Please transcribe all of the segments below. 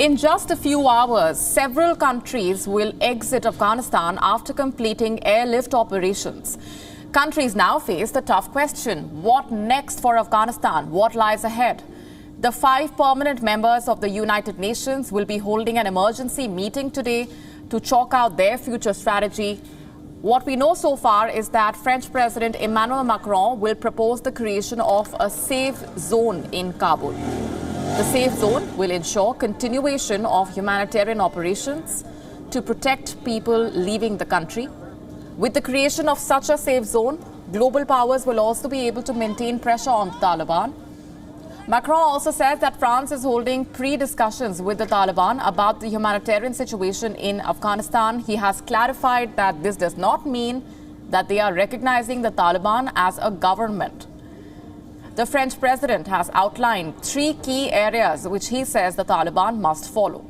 In just a few hours, several countries will exit Afghanistan after completing airlift operations. Countries now face the tough question: what next for Afghanistan? What lies ahead? The 5 permanent members of the United Nations will be holding an emergency meeting today to chalk out their future strategy. What we know so far is that French President Emmanuel Macron will propose the creation of a safe zone in Kabul. The safe zone will ensure continuation of humanitarian operations to protect people leaving the country. With the creation of such a safe zone, global powers will also be able to maintain pressure on the Taliban. Macron also says that France is holding pre-discussions with the Taliban about the humanitarian situation in Afghanistan. He has clarified that this does not mean that they are recognizing the Taliban as a government. The French president has outlined 3 key areas which he says the Taliban must follow.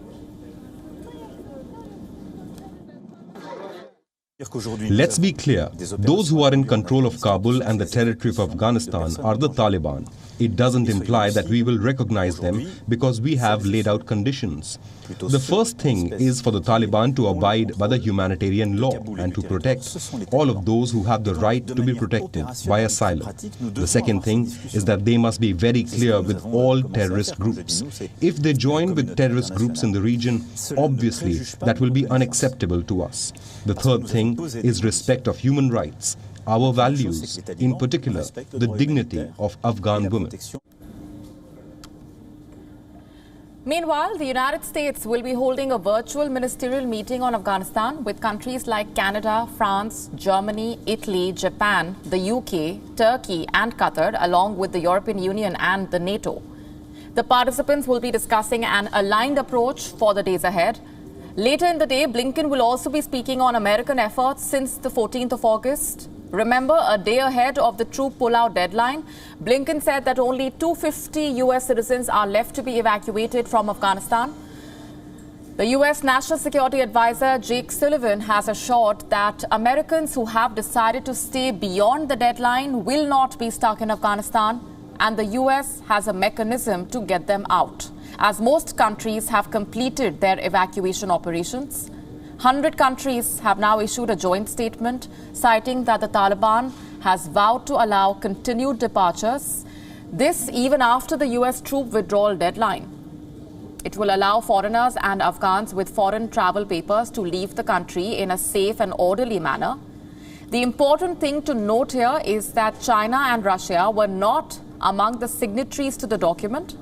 Let's be clear, those who are in control of Kabul and the territory of Afghanistan are the Taliban. It doesn't imply that we will recognize them because we have laid out conditions. The first thing is for the Taliban to abide by the humanitarian law and to protect all of those who have the right to be protected by asylum. The second thing is that they must be very clear with all terrorist groups. If they join with terrorist groups in the region, obviously that will be unacceptable to us. The third thing is respect of human rights, our values, in particular, the dignity of Afghan women. Meanwhile, the United States will be holding a virtual ministerial meeting on Afghanistan with countries like Canada, France, Germany, Italy, Japan, the UK, Turkey and Qatar, along with the European Union and the NATO. The participants will be discussing an aligned approach for the days ahead. Later in the day, Blinken will also be speaking on American efforts since the 14th of August. Remember, a day ahead of the troop pullout deadline, Blinken said that only 250 U.S. citizens are left to be evacuated from Afghanistan. The U.S. National Security Advisor Jake Sullivan has assured that Americans who have decided to stay beyond the deadline will not be stuck in Afghanistan, and the U.S. has a mechanism to get them out, as most countries have completed their evacuation operations. 100 countries have now issued a joint statement citing that the Taliban has vowed to allow continued departures, this even after the U.S. troop withdrawal deadline. It will allow foreigners and Afghans with foreign travel papers to leave the country in a safe and orderly manner. The important thing to note here is that China and Russia were not among the signatories to the document.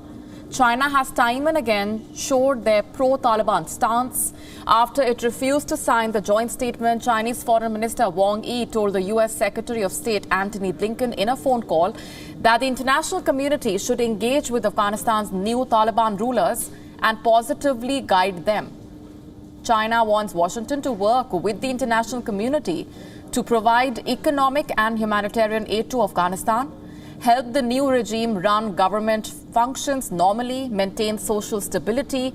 China has time and again showed their pro-Taliban stance. After it refused to sign the joint statement, Chinese Foreign Minister Wang Yi told the U.S. Secretary of State Antony Blinken in a phone call that the international community should engage with Afghanistan's new Taliban rulers and positively guide them. China wants Washington to work with the international community to provide economic and humanitarian aid to Afghanistan, help the new regime run government functions normally, maintain social stability,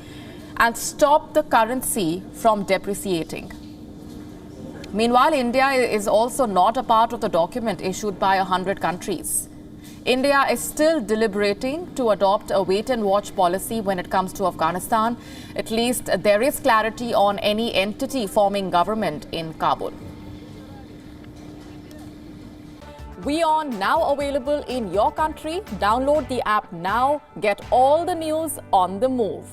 and stop the currency from depreciating. Meanwhile, India is also not a part of the document issued by 100 countries. India is still deliberating to adopt a wait-and-watch policy when it comes to Afghanistan. At least there is clarity on any entity forming government in Kabul. WION now available in your country. Download the app now. Get all the news on the move.